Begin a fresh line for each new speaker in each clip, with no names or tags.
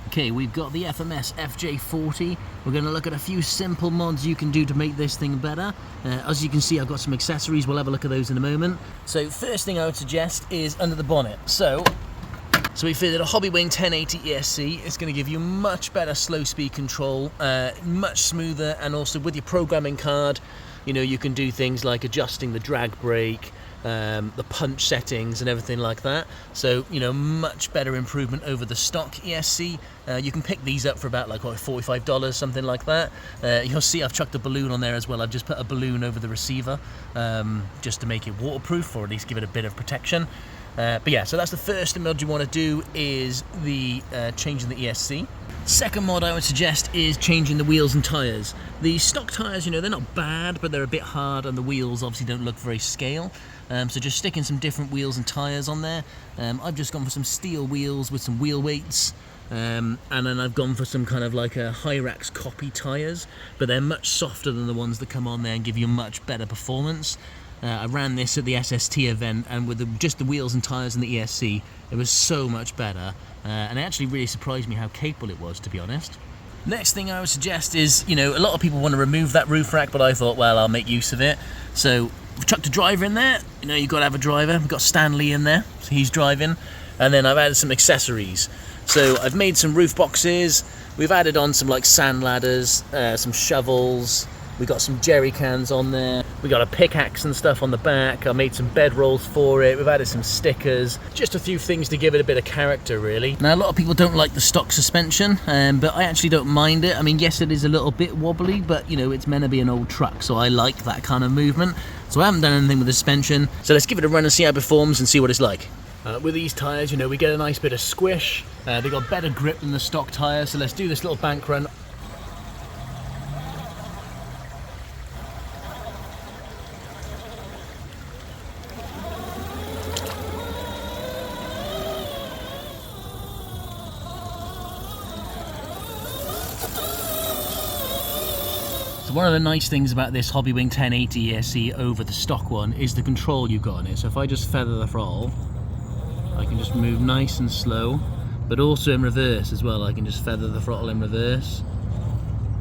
Okay, we've got the FMS FJ40. We're going to look at a few simple mods you can do to make this thing better. As you can see, I've got some accessories. We'll have a look at those in a moment. So first thing I would suggest is under the bonnet. So we fitted a Hobbywing 1080 ESC. It's going to give you much better slow speed control, much smoother, and also with your programming card, you know, you can do things like adjusting the drag brake, the punch settings and everything like that. So, you know, much better improvement over the stock ESC. You can pick these up for about like $45, something like that. You'll see I've chucked a balloon on there as well. I've just put a balloon over the receiver just to make it waterproof, or at least give it a bit of protection. But yeah, so that's the first mod you want to do, is the changing the ESC. Second mod I would suggest is changing the wheels and tyres. The stock tyres, you know, they're not bad, but they're a bit hard, and the wheels obviously don't look very scale. So just sticking some different wheels and tyres on there. I've just gone for some steel wheels with some wheel weights. And then I've gone for some kind of like a Hyrax copy tyres, but they're much softer than the ones that come on there and give you much better performance. I ran this at the SST event, and with just the wheels and tyres and the ESC, it was so much better, and it actually really surprised me how capable it was, to be honest. Next thing I would suggest is, you know, a lot of people want to remove that roof rack, but I thought, well, I'll make use of it. So we've chucked a driver in there. You know, you've got to have a driver. We've got Stanley in there, so he's driving. And then I've added some accessories. So I've made some roof boxes. We've added on some like sand ladders, some shovels. We got some jerry cans on there. We got a pickaxe and stuff on the back. I made some bed rolls for it. We've added some stickers. Just a few things to give it a bit of character, really. Now, a lot of people don't like the stock suspension, but I actually don't mind it. I mean, yes, it is a little bit wobbly, but, you know, it's meant to be an old truck, so I like that kind of movement. So I haven't done anything with the suspension. So let's give it a run and see how it performs and see what it's like. With these tyres, you know, we get a nice bit of squish. They've got better grip than the stock tyres, so let's do this little bank run. So one of the nice things about this Hobbywing 1080 ESC over the stock one is the control you've got on it. So if I just feather the throttle, I can just move nice and slow, but also in reverse as well. I can just feather the throttle in reverse,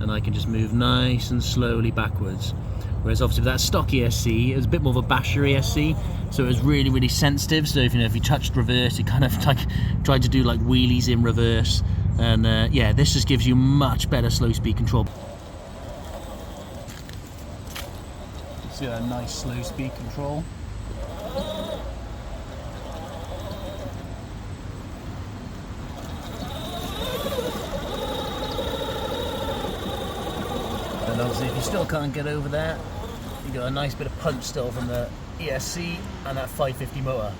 and I can just move nice and slowly backwards. Whereas obviously with that stock ESC, it was a bit more of a basher ESC, so it was really, really sensitive. So if, you know, if you touched reverse, it kind of like tried to do like wheelies in reverse. And yeah, this just gives you much better slow speed control. See that nice slow speed control. And obviously if you still can't get over that, you got a nice bit of punch still from the ESC and that 550 motor.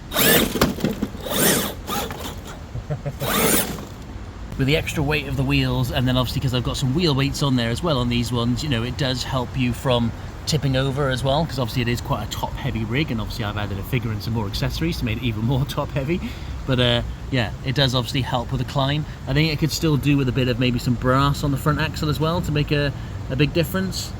With the extra weight of the wheels, and then obviously because I've got some wheel weights on there as well on these ones, you know, it does help you from tipping over as well, because obviously it is quite a top heavy rig, and obviously I've added a figure and some more accessories to make it even more top heavy. But yeah, it does obviously help with the climb. I think it could still do with a bit of maybe some brass on the front axle as well to make a big difference.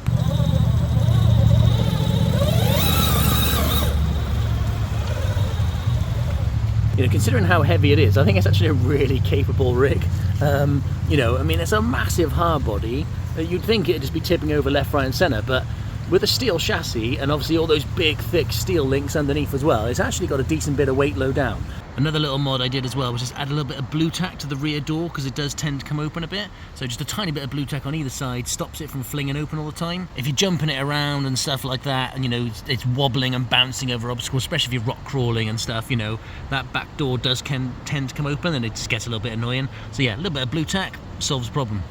You know, considering how heavy it is, I think it's actually a really capable rig. You know, I mean, it's a massive hard body. You'd think it'd just be tipping over left, right and centre, but with a steel chassis and obviously all those big thick steel links underneath as well, it's actually got a decent bit of weight low down. Another little mod I did as well was just add a little bit of blue tack to the rear door, because it does tend to come open a bit. So just a tiny bit of blue tack on either side stops it from flinging open all the time. If you're jumping it around and stuff like that, and you know, it's wobbling and bouncing over obstacles, especially if you're rock crawling and stuff, you know, that back door does tend to come open and it just gets a little bit annoying. So yeah, a little bit of blue tack solves the problem.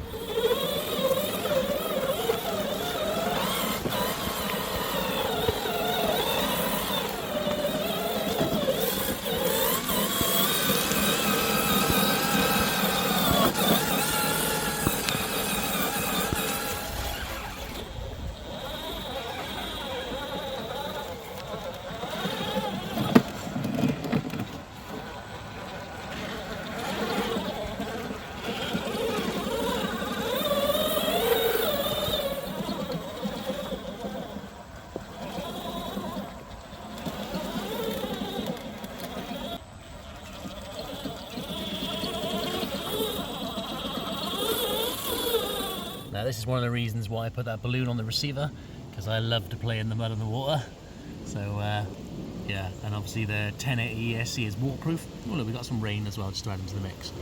this is one of the reasons why I put that balloon on the receiver, because I love to play in the mud and the water. So yeah, and obviously the 1080 ESC is waterproof. Oh look, we got some rain as well, just to add into the mix.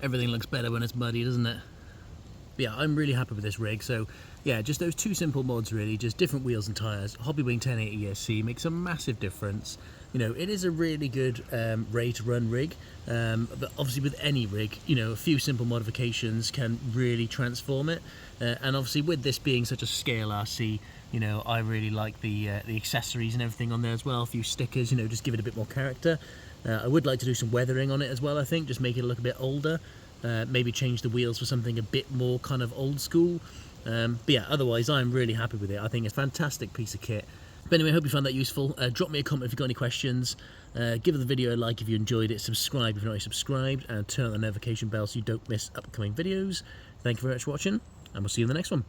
Everything looks better when it's muddy, doesn't it? But yeah, I'm really happy with this rig. So yeah, just those two simple mods really, just different wheels and tyres. Hobbywing 1080 ESC makes a massive difference. You know, it is a really good ready to run rig, but obviously with any rig, you know, a few simple modifications can really transform it. And obviously with this being such a scale RC, you know, I really like the accessories and everything on there as well. A few stickers, you know, just give it a bit more character. I would like to do some weathering on it as well, I think, just make it look a bit older. Maybe change the wheels for something a bit more kind of old school. But yeah, otherwise I'm really happy with it. I think it's a fantastic piece of kit. But anyway, I hope you found that useful. Drop me a comment if you've got any questions. Give the video a like if you enjoyed it. Subscribe if you're not already subscribed. And turn on the notification bell so you don't miss upcoming videos. Thank you very much for watching. And we'll see you in the next one.